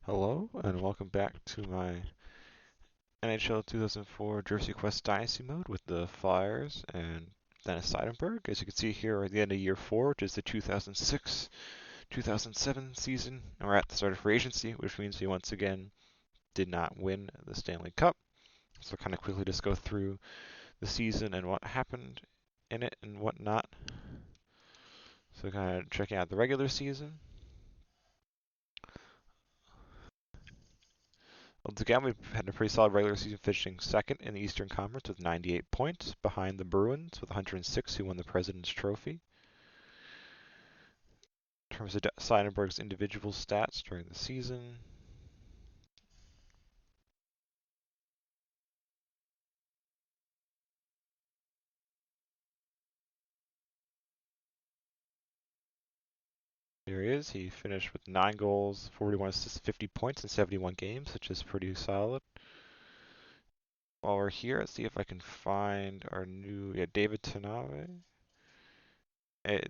Hello, and welcome back to my NHL 2004 Jersey Quest Dynasty mode with the Flyers and Dennis Seidenberg. As you can see here, we're at the end of year 4, which is the 2006-2007 season, and we're at the start of free agency, which means we once again did not win the Stanley Cup. So kind of quickly just go through the season and what happened in it and whatnot. So kind of checking out the regular season. Once again, we've had a pretty solid regular season, finishing second in the Eastern Conference with 98 points, behind the Bruins with 106, who won the President's Trophy. In terms of Seidenberg's individual stats during the season, there he is. He finished with 9 goals, 41 assists, 50 points in 71 games, which is pretty solid. While we're here, let's see if I can find our new, David Tanabe.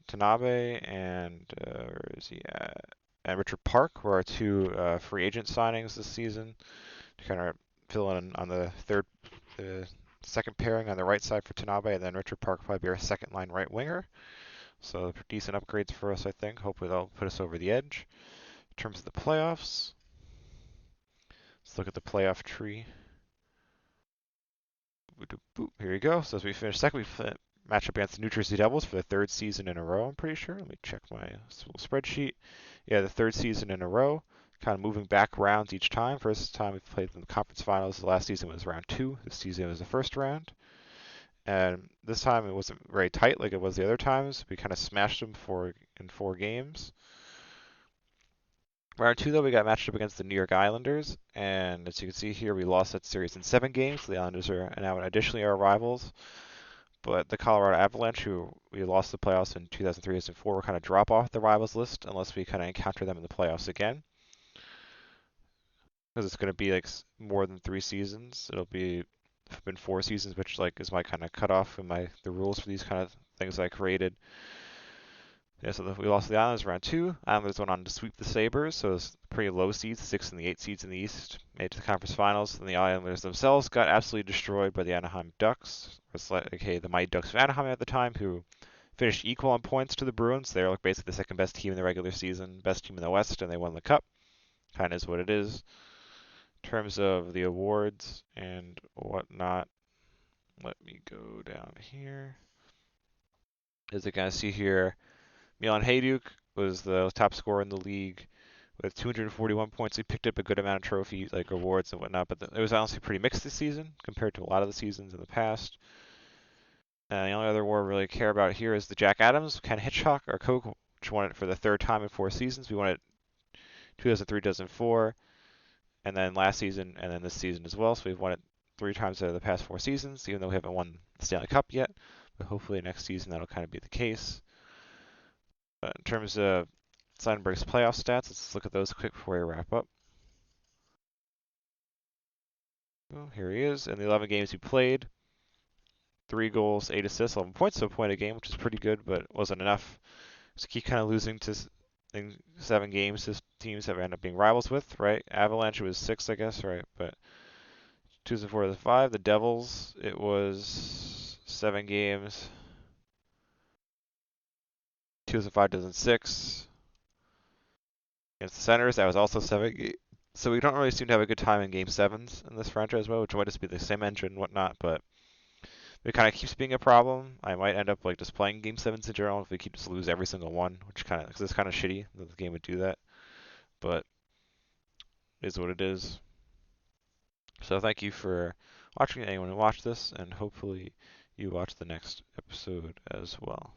Tanabe and where is he at? And Richard Park were our two free agent signings this season to kind of fill in on the second pairing on the right side for Tanabe, and then Richard Park will probably be our second line right winger. So decent upgrades for us, I think. Hopefully that'll put us over the edge. In terms of the playoffs, let's look at the playoff tree. Here you go. So as we finish second, we match up against the New Jersey Devils for the third season in a row, I'm pretty sure. Let me check my little spreadsheet. Yeah, the third season in a row. Kind of moving back rounds each time. First time we played in the conference finals, the last season was round 2. This season was the first round. And this time it wasn't very tight like it was the other times. We kind of smashed them in 4 games. Round 2, though, we got matched up against the New York Islanders, and as you can see here, we lost that series in 7 games. The Islanders are now additionally our rivals, but the Colorado Avalanche, who we lost the playoffs in 2003-2004, will kind of drop off the rivals list unless we kind of encounter them in the playoffs again, because it's going to be like more than 3 seasons. It'll be been 4 seasons, which like is my kind of cutoff and the rules for these kind of things I created. Yeah, so we lost to the Islanders round 2. Islanders went on to sweep the Sabres, so it's pretty low seeds, 6 and the 8 seeds in the East, made it to the conference finals. And the Islanders themselves got absolutely destroyed by the Anaheim Ducks, the Mighty Ducks of Anaheim at the time, who finished equal on points to the Bruins. They're like basically the second best team in the regular season, best team in the West, and they won the Cup. Kind of is what it is. In terms of the awards and whatnot, let me go down here. As you can see here, Milan Hajduk was the top scorer in the league with 241 points. He picked up a good amount of trophies, like awards and whatnot, but it was honestly pretty mixed this season compared to a lot of the seasons in the past. The only other award we really care about here is the Jack Adams, Ken Hitchcock, our Koho, which won it for the 3rd time in 4 seasons. We won it 2003, 2004, and then last season, and then this season as well. So we've won it 3 times out of the past 4 seasons, even though we haven't won the Stanley Cup yet. But hopefully next season that'll kind of be the case. In terms of Seidenberg's playoff stats, let's look at those quick before we wrap up. Oh, here he is. In the 11 games he played, 3 goals, 8 assists, 11 points, so a point a game, which is pretty good, but wasn't enough. So keep kind of losing in 7 games to teams that we end up being rivals with, right? Avalanche was 6, I guess, right? But 2004 to 5. The Devils, it was 7 games. 2005 to 6. Against the Senators, that was also 7 games. So we don't really seem to have a good time in Game 7s in this franchise, which might just be the same engine and whatnot, but it kind of keeps being a problem. I might end up like just playing Game 7s in general if we keep just lose every single one, which kind of, because it's kind of shitty that the game would do that. But it is what it is. So thank you for watching, anyone who watched this, and hopefully you watch the next episode as well.